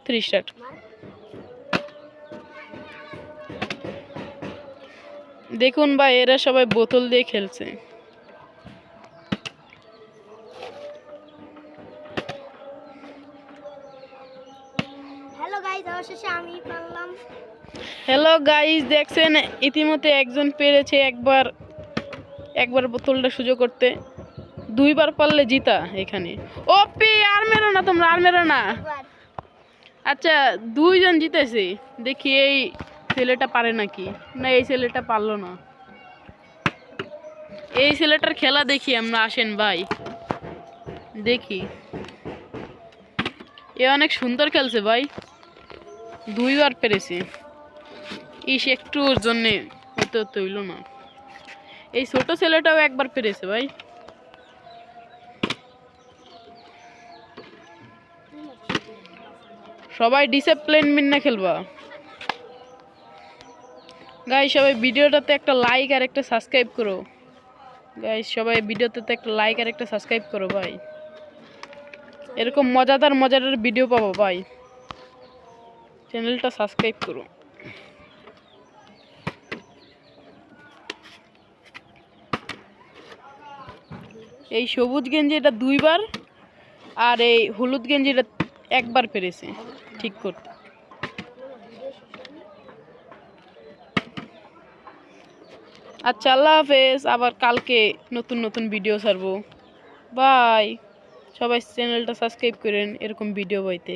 3 start. দেখুন ভাই, এরা সবাই বোতল দিয়ে খেলছে। হ্যালো গাইস, অবশেষে আমি পারলাম। হ্যালো গাইস, দেখছেন ইতিমধ্যে একজন পেরেছে একবার বোতলটা সোজা করতে। 2বার পারলে জিতা এখানে। ওপি, আর মেরো না তোমরা, আর মেরো না। আচ্ছা, 2 জন জিতেছে। দেখি এই ছেলেটা পারে নাকি। না, এই ছেলেটা পারলো না। এই ছেলেটার খেলা দেখি আমরা, আসেন ভাই দেখি। এ অনেক সুন্দর খেলছে ভাই, 2বার পেরেছে। একটু ওর জন্যে হতে হইল না। এই ছোট ছেলেটাও একবার পেরেছে ভাই। সবাই ডিসিপ্লিন মেনে খেলবা গাইস। সবাই ভিডিওটাতে একটা লাইক আর একটা সাবস্ক্রাইব করো গাইস। সবাই ভিডিওতে একটা লাইক আর একটা সাবস্ক্রাইব করো ভাই। এরকম মজাদার ভিডিও পাবো ভাই। চ্যানেলটা সাবস্ক্রাইব করো। এই সবুজ গেঞ্জি এটা 2বার, আর এই হলুদ গেঞ্জি এটা 1বার পেরেছে ঠিক করতে। আচ্ছা, আল্লাহ হাফেজ। আবার কালকে নতুন ভিডিও ছাড়বো। বাই। সবাই চ্যানেলটা সাবস্ক্রাইব করেন এরকম ভিডিও পাইতে।